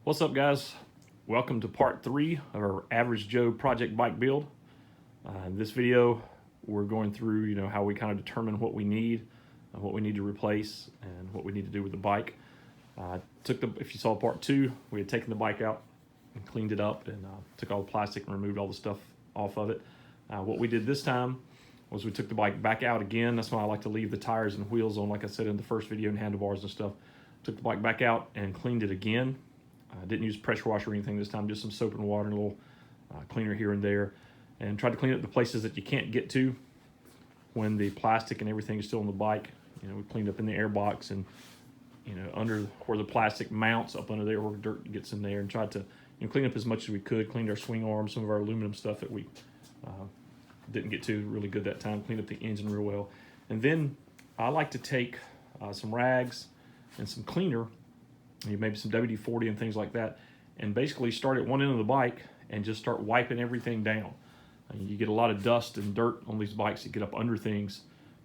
What's up, guys? Welcome to part 3 of our Average Joe project bike build. In this video, we're going through how we kind of determine what we need, what we need to replace, and what we need to do with the bike. If you saw part 2, we had taken the bike out and cleaned it up and took all the plastic and removed all the stuff off of it. What we did this time was we took the bike back out again. That's why I like to leave the tires and wheels on, like I said in the first video, and handlebars and stuff. Took the bike back out and cleaned it again. Didn't use pressure washer or anything this time, just some soap and water and a little cleaner here and there, and tried to clean up the places that you can't get to when the plastic and everything is still on the bike. We cleaned up in the air box and under where the plastic mounts, up under there where dirt gets in there, and tried to clean up as much as we could. Cleaned our swing arms, some of our aluminum stuff that we didn't get to really good that time. Cleaned up the engine real well, and then I like to take some rags and some cleaner, maybe some WD-40 and things like that, and basically start at one end of the bike and just start wiping everything down. You get a lot of dust and dirt on these bikes that get up under things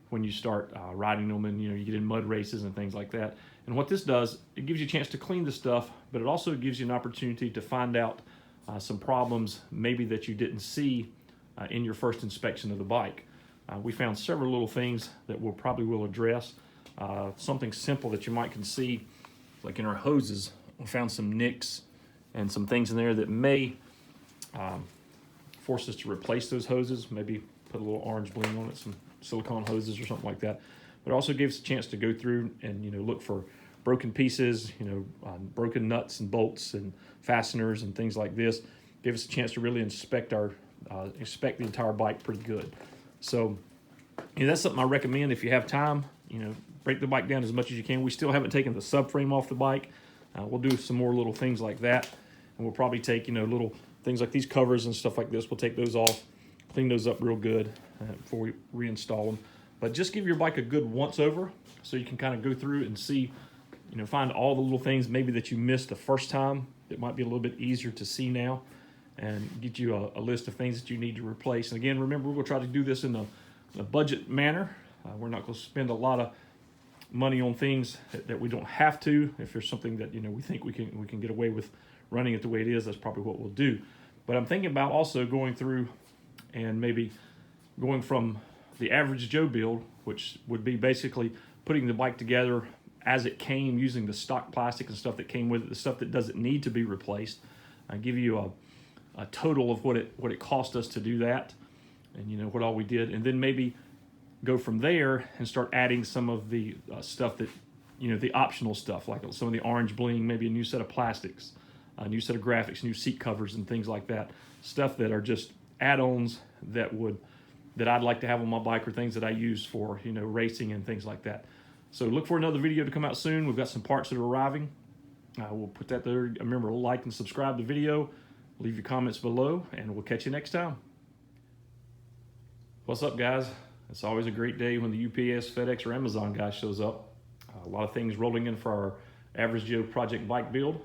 when you start riding them, and you get in mud races and things like that. And what this does, it gives you a chance to clean the stuff, but it also gives you an opportunity to find out some problems maybe that you didn't see in your first inspection of the bike. We found several little things that we'll probably address. Something simple that you might can see, like in our hoses, we found some nicks and some things in there that may force us to replace those hoses, maybe put a little orange bling on it, some silicone hoses or something like that. But it also gives us a chance to go through and look for broken pieces, broken nuts and bolts and fasteners and things like this. Give us a chance to really inspect the entire bike pretty good. So that's something I recommend if you have time. Break the bike down as much as you can. We still haven't taken the subframe off the bike. We'll do some more little things like that, and we'll probably take little things like these covers and stuff like this. We'll take those off, clean those up real good before we reinstall them. But just give your bike a good once over so you can kind of go through and see, find all the little things maybe that you missed the first time. It might be a little bit easier to see now, and get you a list of things that you need to replace. And again, remember, we'll try to do this in a budget manner. We're not going to spend a lot of money on things that we don't have to. If there's something that we think we can get away with running it the way it is, that's probably what we'll do. But I'm thinking about also going through and maybe going from the Average Joe build, which would be basically putting the bike together as it came, using the stock plastic and stuff that came with it, the stuff that doesn't need to be replaced. I give you a total of what it cost us to do that, and what all we did, and then maybe go from there and start adding some of the stuff that, the optional stuff, like some of the orange bling, maybe a new set of plastics, a new set of graphics, new seat covers and things like that. Stuff that are just add-ons that I'd like to have on my bike, or things that I use for, racing and things like that. So look for another video to come out soon. We've got some parts that are arriving. We'll put that there. Remember to like and subscribe to the video. Leave your comments below, and we'll catch you next time. What's up, guys? It's always a great day when the UPS, FedEx, or Amazon guy shows up. A lot of things rolling in for our Average Joe project bike build.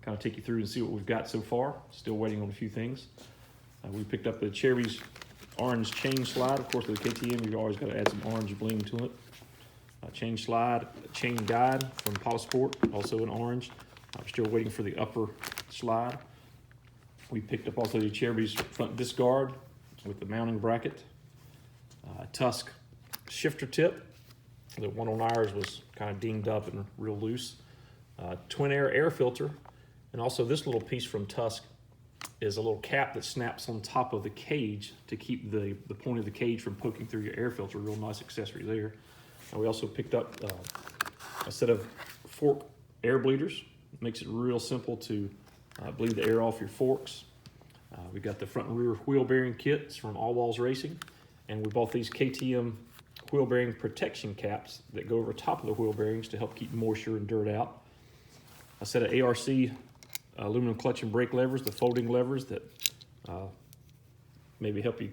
Kind of take you through and see what we've got so far. Still waiting on a few things. We picked up the Cherry's orange chain slide. Of course, with the KTM, you've always got to add some orange bling to it. Chain slide, chain guide from Polysport, also in orange. I'm still waiting for the upper slide. We picked up also the Cherry's front disc guard with the mounting bracket. Tusk shifter tip. The one on ours was kind of dinged up and real loose. Twin air filter, and also this little piece from Tusk is a little cap that snaps on top of the cage to keep the point of the cage from poking through your air filter. Real nice accessory there. And we also picked up a set of fork air bleeders. It makes it real simple to bleed the air off your forks. We got the front and rear wheel bearing kits from All Walls Racing. And we bought these KTM wheel bearing protection caps that go over top of the wheel bearings to help keep moisture and dirt out. A set of ARC aluminum clutch and brake levers, the folding levers that maybe help you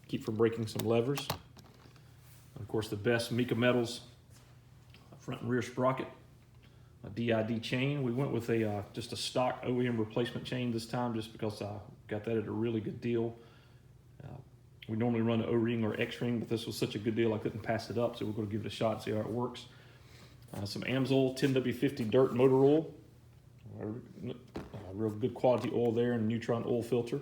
keep from breaking some levers. And of course, the best Mica Metals front and rear sprocket, a DID chain. We went with just a stock OEM replacement chain this time, just because I got that at a really good deal. We normally run an O-ring or X-ring, but this was such a good deal I couldn't pass it up, so we're going to give it a shot and see how it works. Some Amsoil 10W50 dirt motor oil. Real good quality oil there and neutron oil filter.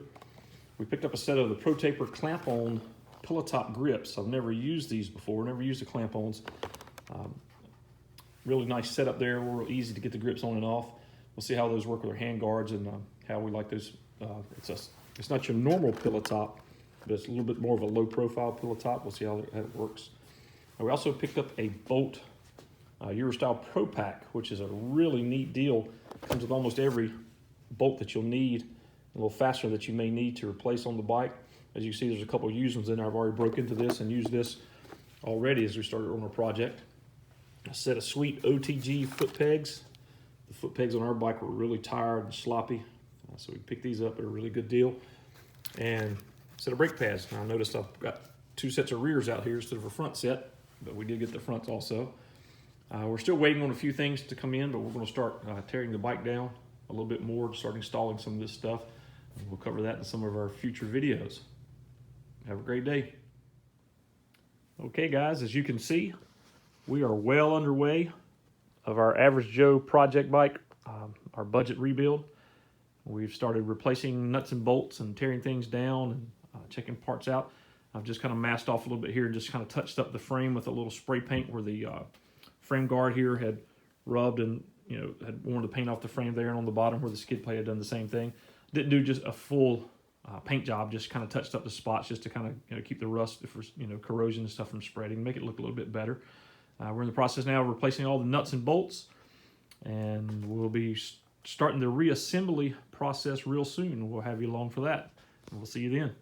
We picked up a set of the Pro Taper clamp-on pillow top grips. I've never used these before, never used the clamp-ons. Really nice setup there, real easy to get the grips on and off. We'll see how those work with our hand guards and how we like those. It's not your normal pillow top, but it's a little bit more of a low profile pillow top. We'll see how it works. And we also picked up a Bolt Eurostyle Pro Pack, which is a really neat deal. Comes with almost every bolt that you'll need, a little fastener that you may need to replace on the bike. As you see, there's a couple of used ones in there. I've already broke into this and used this already as we started on our project. A set of sweet OTG foot pegs. The foot pegs on our bike were really tired and sloppy, so we picked these up at a really good deal. And a set of brake pads. Now I noticed I've got 2 sets of rears out here instead of a front set, but we did get the fronts also. We're still waiting on a few things to come in, but we're going to start tearing the bike down a little bit more, start installing some of this stuff. And we'll cover that in some of our future videos. Have a great day. Okay guys, as you can see, we are well underway of our Average Joe project bike, our budget rebuild. We've started replacing nuts and bolts and tearing things down and checking parts out. I've just kind of masked off a little bit here and just kind of touched up the frame with a little spray paint where the frame guard here had rubbed and had worn the paint off the frame there, and on the bottom where the skid plate had done the same thing. Didn't do just a full paint job, just kind of touched up the spots just to kind of keep the rust, for corrosion and stuff from spreading, make it look a little bit better. We're in the process now of replacing all the nuts and bolts, and we'll be starting the reassembly process real soon. We'll have you along for that, and we'll see you then.